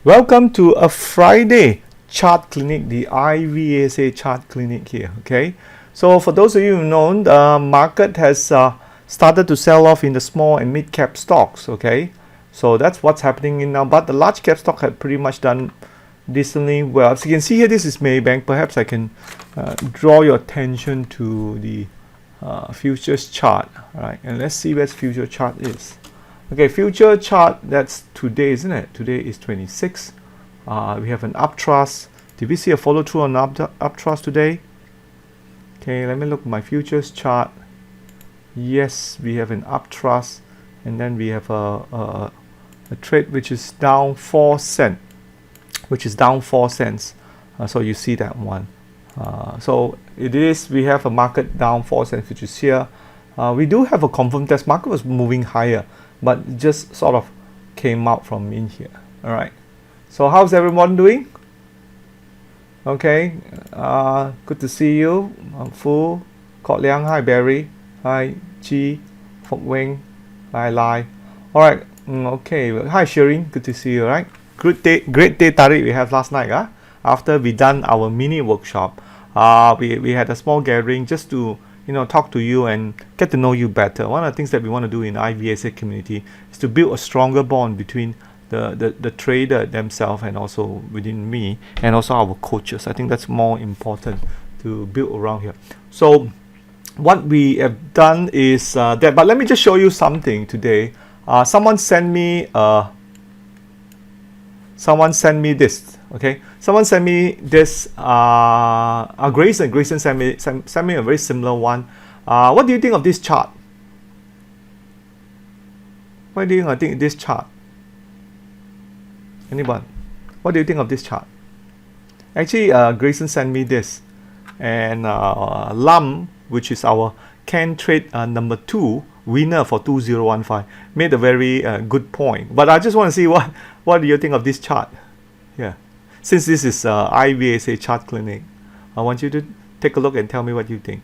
Welcome to a Friday chart clinic, the IVSA chart clinic here. Okay, so for those of you who know, the market has started to sell off in the small and mid cap stocks. Okay, so that's what's happening in now, but the large cap stock had pretty much done decently well. So you can see here, this is Maybank. Perhaps I can draw your attention to the futures chart. All right, and let's see where the future chart is. Okay, future chart, that's today, isn't it? Today is 26. We have an uptrust. Did we see a follow through on uptrust today? Okay, let me look at my futures chart. Yes, we have an uptrust, and then we have a trade which is down 4 cents, so you see that one. So it is, we have a market down 4 cents, which is here. We do have a confirmed test. Market was moving higher, but just sort of came out from in here. All right, so how's everyone doing? Okay, good to see you. Fu, Kok Liang, hi Barry, hi Chi, Fok Weng, hi Lai. All right, okay, hi Shireen, good to see you. All right, great day Tariq we have last night. After we done our mini workshop, we had a small gathering just to talk to you and get to know you better. One of the things that we want to do in iVSAChart community is to build a stronger bond between the trader themselves and also within me and also our coaches. I think that's more important to build around here. So what we have done is that, but let me just show you something today. Someone sent me this. Okay, someone sent me this. Grayson sent me a very similar one. What do you think of this chart? What do you think of this chart? Anyone? What do you think of this chart? Actually, Grayson sent me this, and Lam, which is our can trade number 2 winner for 2015, made a very good point. But I just want to see what do you think of this chart? Yeah. Since this is iVSAChart chart clinic, I want you to take a look and tell me what you think.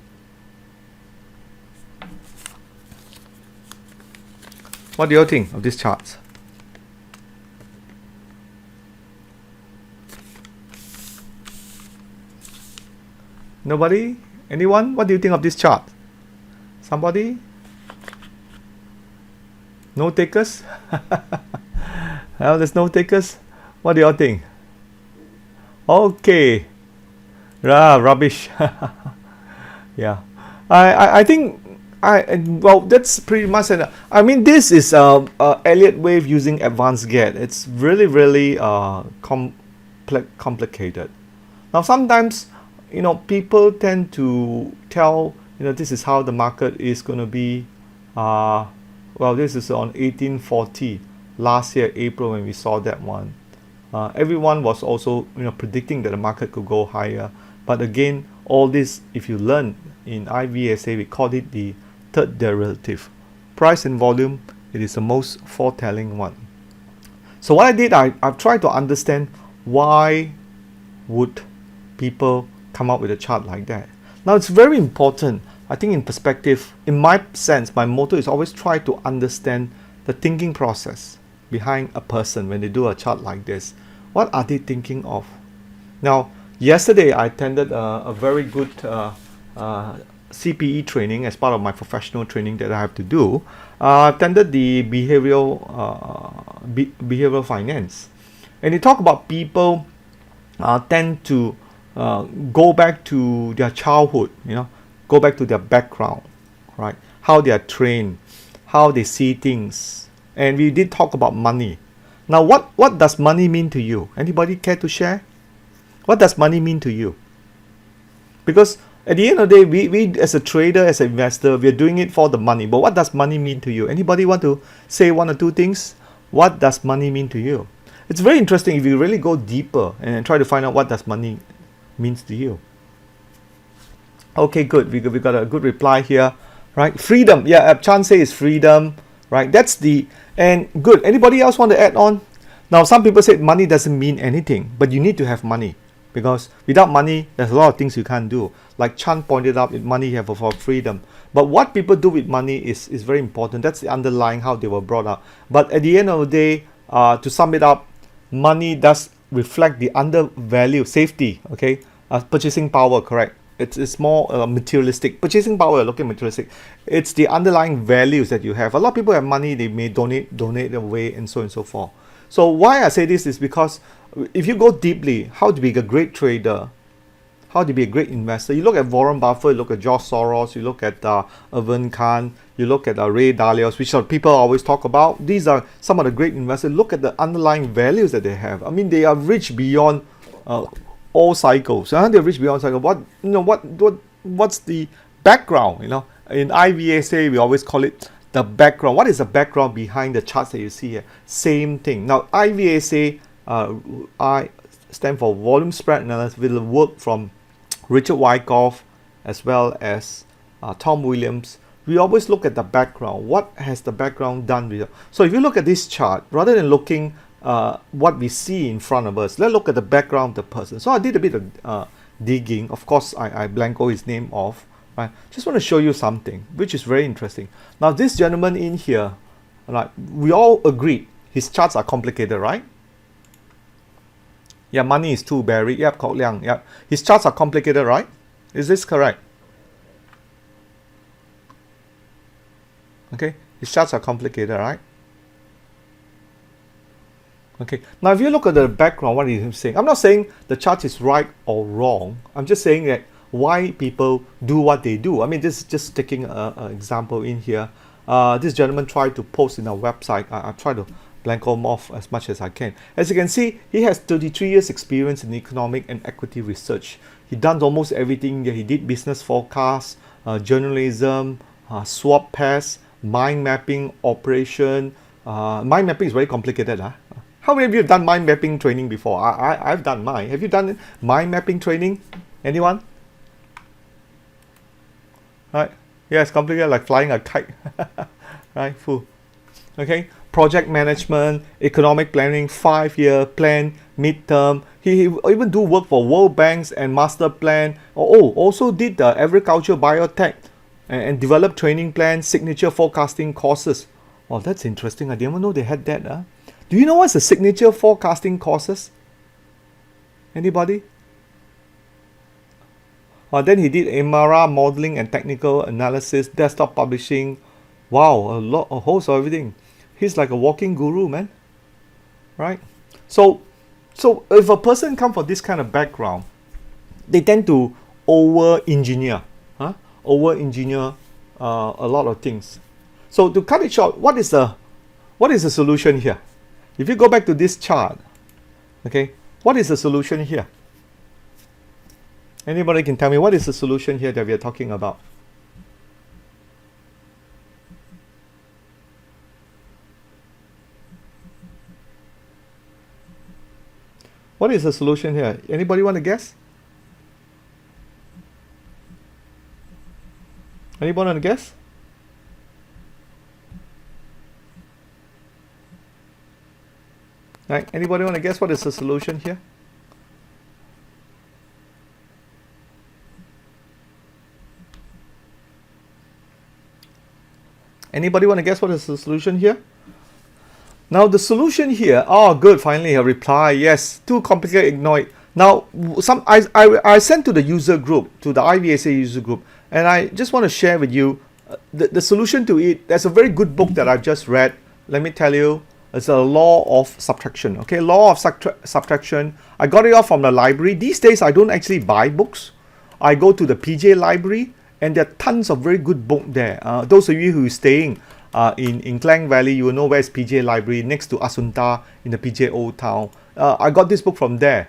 What do you think of this chart? Nobody? Anyone? What do you think of this chart? Somebody? No takers? Well, there's no takers. What do y'all think? Okay. Rubbish. Yeah. I think well, that's pretty much it. I mean, this is Elliott wave using advanced GAT. It's really complicated. Now sometimes people tend to tell this is how the market is going to be. Well, this is on 1840 last year April when we saw that one. Everyone was also predicting that the market could go higher, but again, all this, if you learn in iVSA, we call it the third derivative. Price and volume, it is the most foretelling one. So what I did, I've tried to understand why would people come up with a chart like that. Now it's very important, I think, in perspective. In my sense, my motto is always try to understand the thinking process behind a person when they do a chart like this. What are they thinking of? Now, yesterday I attended a very good CPE training as part of my professional training that I have to do. I attended the behavioral finance, and they talk about people tend to go back to their childhood, go back to their background, right? How they are trained, how they see things. And we did talk about money. Now, what does money mean to you? Anybody care to share? What does money mean to you? Because at the end of the day, we as a trader, as an investor, we are doing it for the money. But what does money mean to you? Anybody want to say one or two things? What does money mean to you? It's very interesting if you really go deeper and try to find out what does money means to you. Okay, good. We got a good reply here, right? Freedom. Yeah, Chan says freedom, right? That's the, and good. Anybody else want to add on? Now, some people say money doesn't mean anything, but you need to have money, because without money, there's a lot of things you can't do. Like Chan pointed out, with money you have for freedom. But what people do with money is very important. That's the underlying how they were brought up. But at the end of the day, to sum it up, money does reflect the undervalue safety, okay, purchasing power, correct. It's more materialistic. Purchasing power, looking materialistic. It's the underlying values that you have. A lot of people have money, they may donate away, and so on and so forth. So why I say this is because if you go deeply, how to be a great trader, how to be a great investor. You look at Warren Buffett, you look at George Soros, you look at Irvin Khan, you look at Ray Dalio, which are people always talk about. These are some of the great investors. Look at the underlying values that they have. I mean, they are rich beyond all cycles. They're rich beyond cycle. What's the background? In iVSA we always call it the background. What is the background behind the charts that you see here? Same thing. Now iVSA, I stand for volume spread analysis, will work from Richard Wyckoff as well as Tom Williams. We always look at the background. What has the background done with it? So if you look at this chart, rather than looking what we see in front of us, let's look at the background of the person. So I did a bit of digging. Of course, I blanco his name off. Right? Just want to show you something which is very interesting. Now this gentleman in here, right, we all agree his charts are complicated, right? Yeah, money is too buried. Yep, Kok Liang. Yep. His charts are complicated, right? Is this correct? Okay, his charts are complicated, right? Okay, now if you look at the background, what is he saying? I'm not saying the chart is right or wrong. I'm just saying that why people do what they do. I mean, this is just taking an example in here. This gentleman tried to post in our website. I try to blanco him off as much as I can. As you can see, he has 33 years experience in economic and equity research. He done almost everything. He did business forecasts, journalism, swap pairs, mind mapping operation. Mind mapping is very complicated. How many of you have done mind mapping training before? I've done mine. Have you done mind mapping training? Anyone? Right? Yeah, it's complicated like flying a kite. Right? Fool. Okay? Project management, economic planning, 5-year plan, midterm. He even do work for World Banks and master plan. Also did the agriculture biotech and developed training plans, signature forecasting courses. Oh, that's interesting. I didn't even know they had that. Do you know what's the signature forecasting courses? Anybody? Then he did Emara modeling and technical analysis, desktop publishing. Wow, a host of everything. He's like a walking guru, man. Right? So if a person comes from this kind of background, they tend to over-engineer. Over-engineer a lot of things. So to cut it short, what is the solution here? If you go back to this chart, okay, what is the solution here? Anybody can tell me what is the solution here that we are talking about? What is the solution here? Anybody want to guess? Anybody want to guess? Right? Anybody want to guess what is the solution here? Anybody want to guess what is the solution here? Now the solution here, good, finally a reply. Yes, too complicated, ignore it. Now I sent to the user group, to the iVSA user group, and I just want to share with you the solution to it. There's a very good book that I've just read. Let me tell you, it's a law of subtraction. Okay, law of subtraction. I got it off from the library. These days I don't actually buy books. I go to the PJ library, and there are tons of very good books there. Those of you who are staying in Klang Valley, you will know where is PJ Library, next to Asunta in the PJ Old Town. I got this book from there.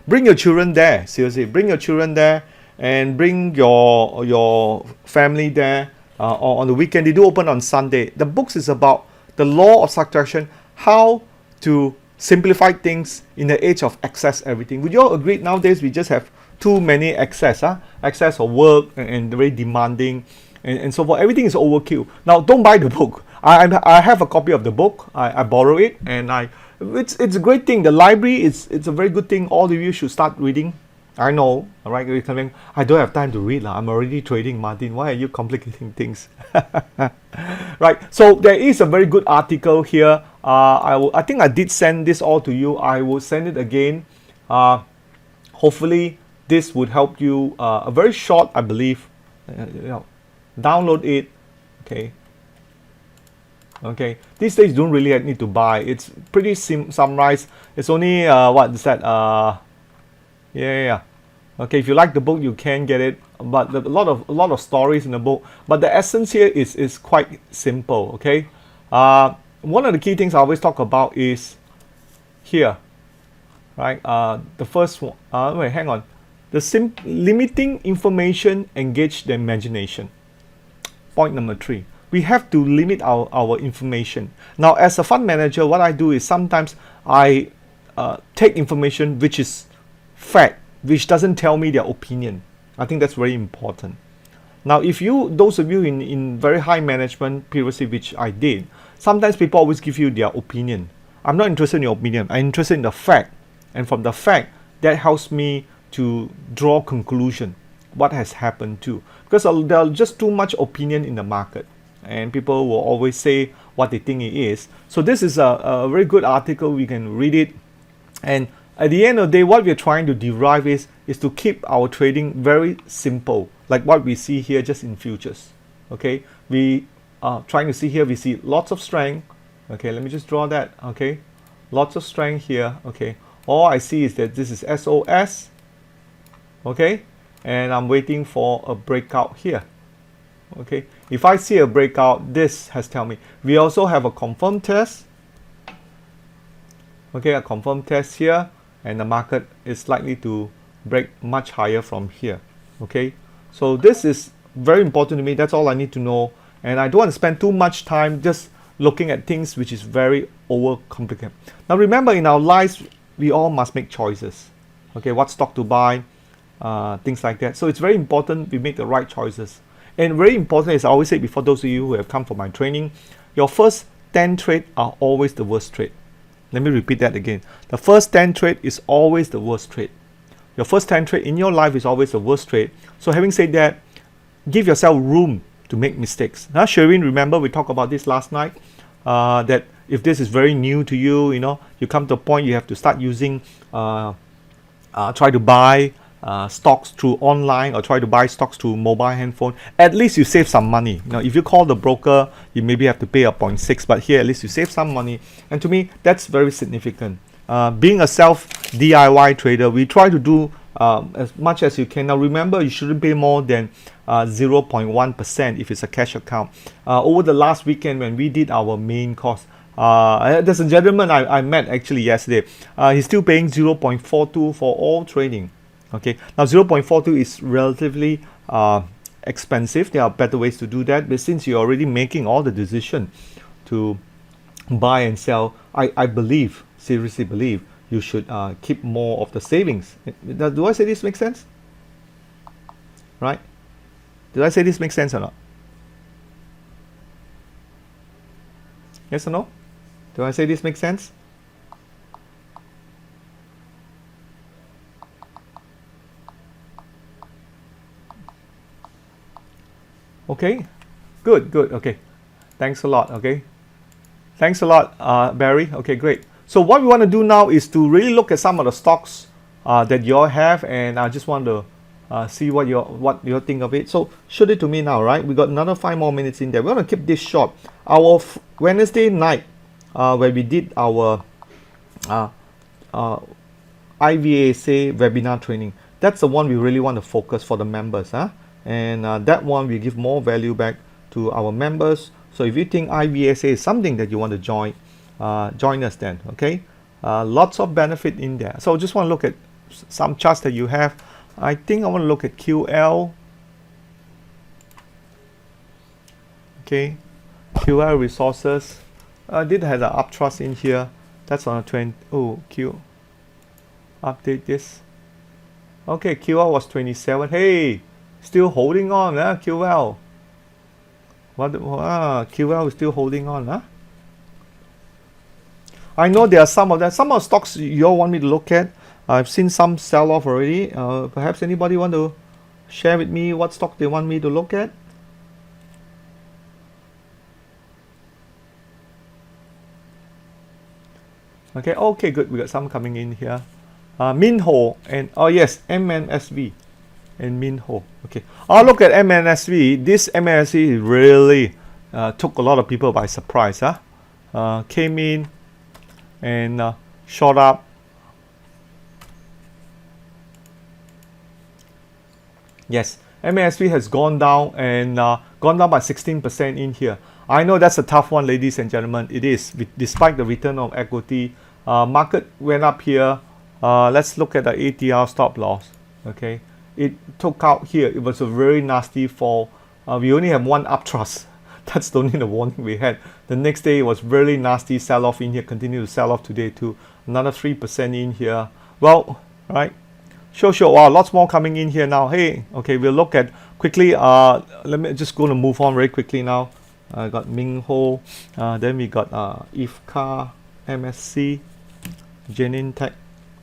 Bring your children there. Seriously, bring your children there, and bring your family there. On the weekend, they do open on Sunday. The books is about the law of subtraction, how to simplify things in the age of access everything. Would you all agree nowadays we just have too many access? Access for work and very demanding. And so forth. Everything is overkill. Now, don't buy the book. I have a copy of the book. I borrow it, and it's a great thing. The library it's a very good thing. All of you should start reading. I know, all right, you're coming, I don't have time to read. I'm already trading, Martin. Why are you complicating things? Right, so there is a very good article here. I think I did send this all to you. I will send it again. Hopefully, this would help you. A very short, I believe. Download it. Okay. Okay. These days, you don't really need to buy. It's pretty summarized. It's only what is that? Yeah. Okay, if you like the book, you can get it. But a lot of stories in the book. But the essence here is quite simple. Okay. One of the key things I always talk about is here, right? The first one. Wait, hang on. The limiting information engage the imagination. Point number 3. We have to limit our information. Now, as a fund manager, what I do is sometimes I take information which is fact, which doesn't tell me their opinion. I think that's very important. Now, if those of you in very high management previously, which I did, sometimes people always give you their opinion. I'm not interested in your opinion. I'm interested in the fact. And from the fact, that helps me to draw conclusion what has happened too. Because there's just too much opinion in the market. And people will always say what they think it is. So this is a very good article. We can read it. And at the end of the day, what we're trying to derive is to keep our trading very simple, like what we see here just in futures. Okay, we are trying to see here, we see lots of strength. Okay, let me just draw that. Okay, lots of strength here. Okay, all I see is that this is SOS. Okay, and I'm waiting for a breakout here. Okay, if I see a breakout, this has tell me. We also have a confirm test. Okay, a confirm test here, and the market is likely to break much higher from here. Okay, so this is very important to me. That's all I need to know, and I don't want to spend too much time just looking at things which is very overcomplicated. Now remember, in our lives, we all must make choices. Okay, what stock to buy, things like that. So it's very important we make the right choices. And very important, as I always say before, those of you who have come for my training, your first 10 trades are always the worst trade. Let me repeat that again. The first 10 trade is always the worst trade. Your first 10 trade in your life is always the worst trade. So having said that, give yourself room to make mistakes. Now, Shereen, remember we talked about this last night, that if this is very new to you, you come to a point you have to start using, try to buy stocks through online or try to buy stocks through mobile handphone. At least you save some money. If you call the broker, you maybe have to pay a 0.6, but here at least you save some money. And to me, that's very significant. Being a self DIY trader, we try to do as much as you can. Now remember, you shouldn't pay more than 0.1% if it's a cash account. Over the last weekend when we did our main course, there's a gentleman I met actually yesterday. He's still paying 0.42 for all trading. Okay, now 0.42 is relatively expensive. There are better ways to do that, but since you're already making all the decision to buy and sell, I believe, seriously believe, you should keep more of the savings. Do I say this makes sense? Right? Did I say this makes sense or not? Yes or no? Do I say this makes sense? Okay, good. Okay, thanks a lot. Okay, thanks a lot, Barry. Okay, great. So what we want to do now is to really look at some of the stocks that you all have, and I just want to see what you think of it. So show it to me now, right? We got another 5 more minutes in there. We're going to keep this short. Our Wednesday night, where we did our iVSAChart webinar training, that's the one we really want to focus for the members, and that one we give more value back to our members. So if you think iVSAChart is something that you want to join us then. Okay, lots of benefit in there. So just want to look at some charts that you have. I think I want to look at QL. Okay, QL resources. Did have an uptrust in here. That's on a trend. Oh, Q. Update this. Okay, QL was 27. Hey, still holding on, QL. QL is still holding on, I know there are some of stocks you all want me to look at. I've seen some sell off already. Perhaps anybody want to share with me what stock they want me to look at? Okay, good. We got some coming in here. Minho and oh yes, MMSV and Minho. Okay, I'll look at MMSV. This MMSV really took a lot of people by surprise. Came in and shot up. Yes, MMSV has gone down and gone down by 16% in here. I know that's a tough one, ladies and gentlemen. It is, despite the return on equity. Market went up here. Let's look at the ATR stop loss. Okay, it took out here. It was a very nasty fall. We only have one upthrust. That's the only warning we had. The next day it was really nasty sell off in here. Continue to sell off today too. Another 3% in here. Well, right. Sure. Wow, lots more coming in here now. Hey, okay, we'll look at quickly. Let me just go to move on very quickly now. I got Minho. Then we got IFCAMSC, Genetec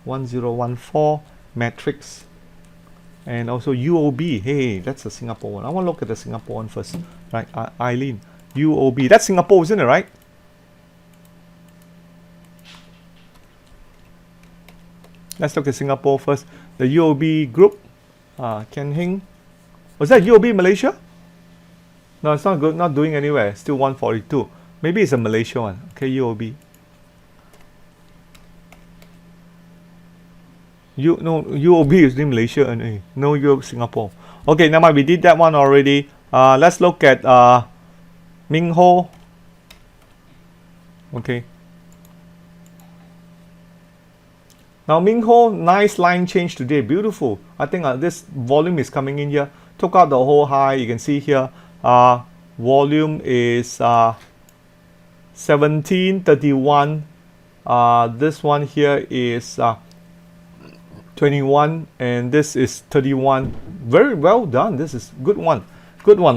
1014, Matrix, and also UOB. Hey, that's a Singapore one. I want to look at the Singapore one first. Right, Eileen, UOB. That's Singapore, isn't it, right? Let's look at Singapore first. The UOB group, Ken Hing. Was that UOB Malaysia? No, it's not good. Not doing anywhere. Still 142. Maybe it's a Malaysia one. Okay, UOB. No, UOB is in Malaysia and no Europe, Singapore. Okay, now we did that one already. Let's look at Minho. Okay. Now Minho, nice line change today, beautiful. I think this volume is coming in here. Took out the whole high. You can see here. Volume is 1731. This one here is 21, and this is 31. Very well done. This is good one.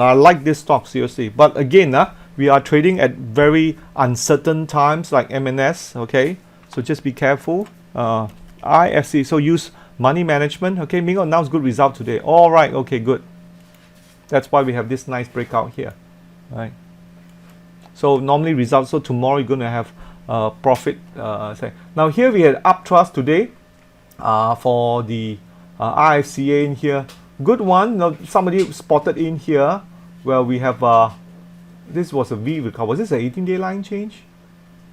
I like this stock seriously. But again, we are trading at very uncertain times like MNS. Okay, so just be careful. IFC. So use money management. Okay, Mingo announced good result today. All right. Okay, good. That's why we have this nice breakout here. Right. So normally results. So tomorrow you're going to have profit. Now here we had uptrust today. For the IFCA in here, good one. Now somebody spotted in here where we have this was a V recover. Was this an 18-day line change?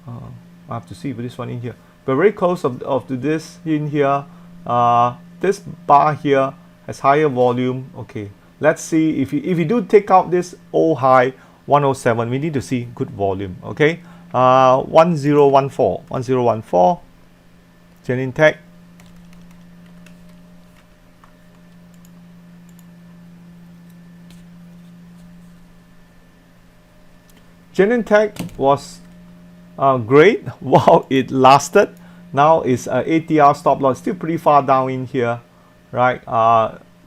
I have to see with this one in here. We're very close to this in here. This bar here has higher volume. Okay, let's see if you do take out this old high 107. We need to see good volume. Okay, 1014, Genetec. Genetec was great while it lasted. Now it's ATR stop loss still pretty far down in here, right?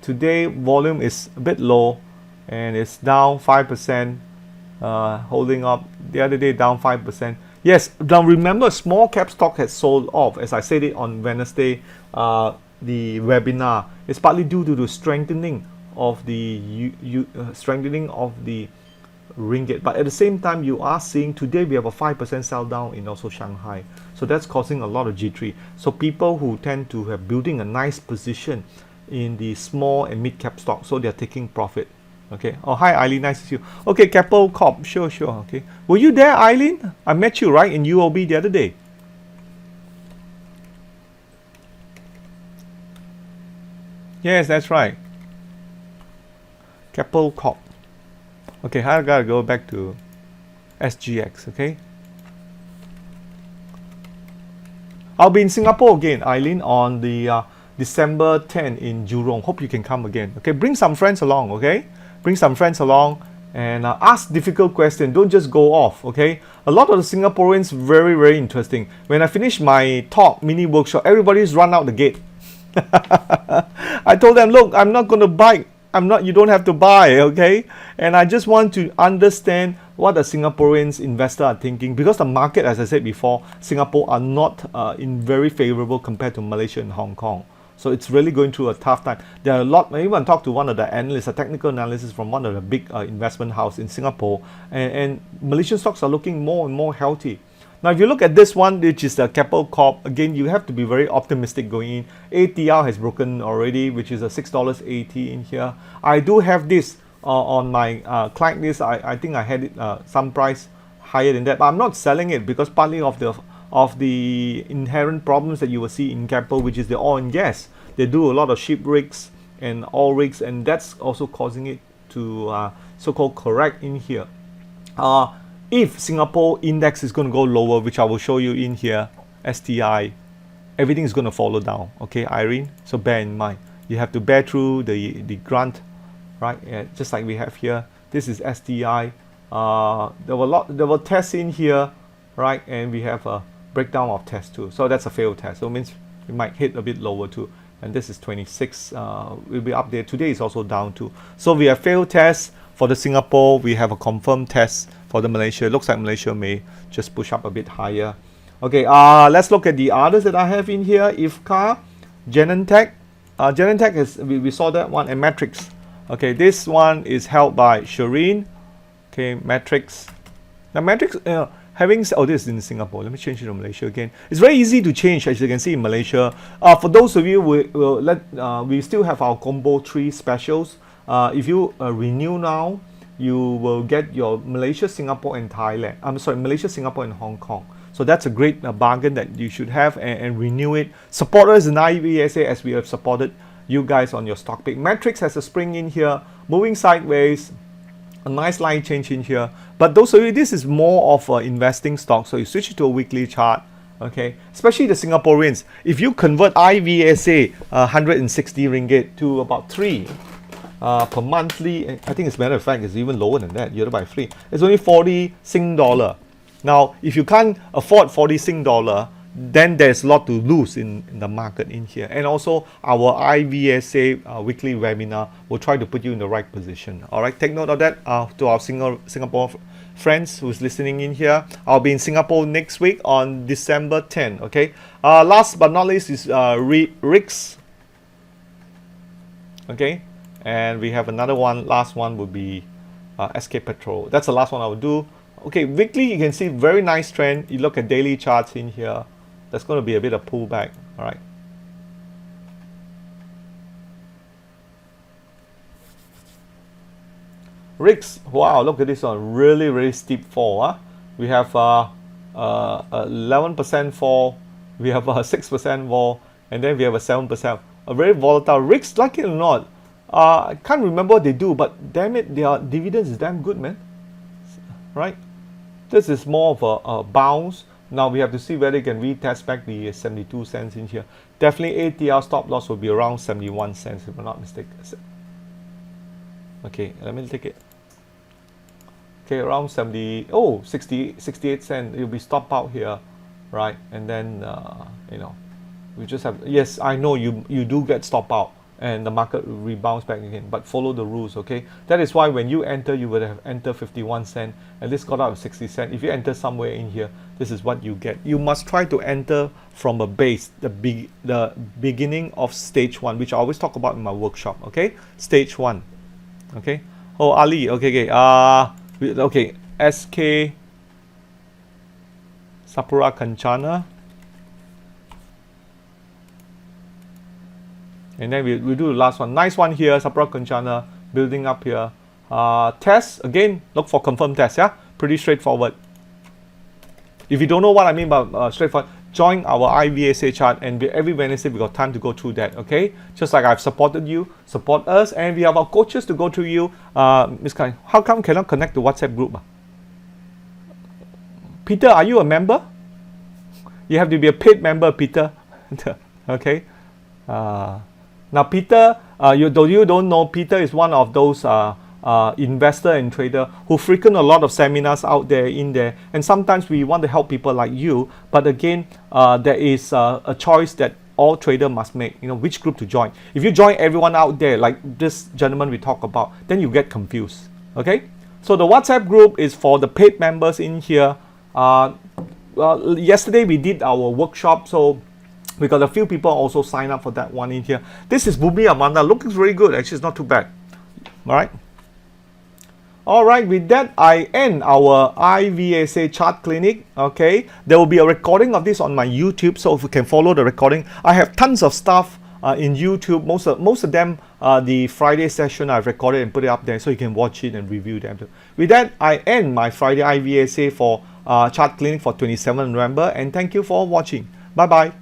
Today volume is a bit low and it's down 5%, holding up. The other day down 5%. Yes, now remember small cap stock has sold off, as I said it on Wednesday, the webinar. It's partly due to the strengthening of the ringgit, but at the same time you are seeing today we have a 5% sell down in also Shanghai, so that's causing a lot of G3. So people who tend to have building a nice position in the small and mid cap stock, so they're taking profit. Okay. Oh, hi Eileen, nice to see you. Okay, Keppel Corp, sure. Okay, were you there, Eileen? I met you right in UOB the other day. Yes, that's right. Keppel Corp. Okay, I gotta go back to SGX. Okay, I'll be in Singapore again, Eileen, on the December 10 in Jurong. Hope you can come again. Okay, bring some friends along. Okay, bring some friends along and ask difficult questions. Don't just go off. Okay, a lot of the Singaporeans very interesting. When I finish my talk mini workshop, everybody's run out the gate. I told them, look, I'm not going to buy. You don't have to buy, okay? And I just want to understand what the Singaporeans investor are thinking, because the market, as I said before, Singapore are not in very favorable compared to Malaysia and Hong Kong. So it's really going through a tough time. There are a lot. I even talked to one of the analysts, a technical analysis from one of the big investment house in Singapore, and Malaysian stocks are looking more and more healthy. Now, if you look at this one, which is the Keppel Corp, again, you have to be very optimistic going in. ATR has broken already, which is a $6.80 in here. I do have this on my client list. I think I had it some price higher than that, but I'm not selling it because partly of the inherent problems that you will see in Keppel, which is the oil and gas. They do a lot of ship rigs and oil rigs, and that's also causing it to so-called correct in here. If Singapore index is going to go lower, which I will show you in here, STI, everything is going to follow down. Okay, Irene. So bear in mind, you have to bear through the grunt, right? Just like we have here. This is STI. There were tests in here, right? And we have a breakdown of test too. So that's a failed test. So it means it might hit a bit lower too. And this is 26. Will be up there. Today is also down too. So we have failed tests for the Singapore. We have a confirmed test for the Malaysia. It looks like Malaysia may just push up a bit higher. Okay, let's look at the others that I have in here. IFCA, Genetec. Genetec is, we saw that one, and Matrix. Okay, this one is held by Shireen. Okay, Matrix. Now Matrix, this is in Singapore. Let me change it to Malaysia again. It's very easy to change, as you can see in Malaysia. For those of you, we still have our combo 3 specials. If you renew now, you will get your Malaysia, Singapore, and Thailand. Malaysia, Singapore, and Hong Kong. So that's a great bargain that you should have and renew it. Support us in iVSA as we have supported you guys on your stock pick. Matrix has a spring in here, moving sideways, a nice line change in here. But those of you, this is more of an investing stock. So you switch it to a weekly chart. Okay, especially the Singaporeans. If you convert iVSA 160 ringgit to about 3 per monthly, I think as a matter of fact, it's even lower than that. You have to buy 3. It's only 40 Sing dollar. Now, if you can't afford 40 Sing dollar, then there's a lot to lose in the market in here. And also, our iVSA weekly webinar will try to put you in the right position. All right, take note of that. To our Singapore friends who's listening in here, I'll be in Singapore next week on December 10. Okay. Last but not least is RIX. Okay. And we have another one. Last one would be SK Petrol. That's the last one I will do. Okay, weekly you can see very nice trend. You look at daily charts in here. There's going to be a bit of pullback. All right. RIX. Wow, look at this one. Really steep fall. Huh? We have 11% fall. We have a 6% fall, and then we have a 7%. A very volatile RIX. Like it or not. I can't remember what they do, but damn it, their dividends is damn good, man. Right? This is more of a bounce. Now we have to see whether you can retest back the 72 cents in here. Definitely ATR stop loss will be around 71 cents if I'm not mistaken. Okay, let me take it. Okay, around 68 cents. It will be stop out here, right? And then we just have, yes, I know you do get stop out, and the market rebounds back again, but follow the rules. Okay, that is why when you enter, you would have entered 51 cents, and this got out of 60 cents. If you enter somewhere in here, this is what you get. You must try to enter from a base, the beginning of stage 1, which I always talk about in my workshop. Okay, stage 1. Okay. Oh, Ali. Okay. Okay. SK Sapura Kancana. And then we do the last one. Nice one here, Sapura Kancana, building up here. Test, again, look for confirmed test, yeah? Pretty straightforward. If you don't know what I mean by straightforward, join our iVSAchart, and every Wednesday we got time to go through that, okay? Just like I've supported you, support us, and we have our coaches to go through you. Ms. Kai, how come cannot connect the WhatsApp group? Peter, are you a member? You have to be a paid member, Peter. Okay? Now, Peter, you don't know, Peter is one of those investor and trader who frequent a lot of seminars out there in there, and sometimes we want to help people like you, but again, there is a choice that all trader must make, which group to join. If you join everyone out there, like this gentleman we talk about, then you get confused. Okay, So the WhatsApp group is for the paid members in here. Yesterday we did our workshop, so we got a few people also sign up for that one in here. This is Bumi Amanda. Looks really good. Actually, it's not too bad. All right, with that, I end our iVSAchart clinic. Okay, there will be a recording of this on my YouTube, so if you can follow the recording. I have tons of stuff in YouTube. Most of them, the Friday session I've recorded and put it up there, so you can watch it and review them. With that, I end my Friday iVSA for chart clinic for 27 November, and thank you for watching. Bye bye.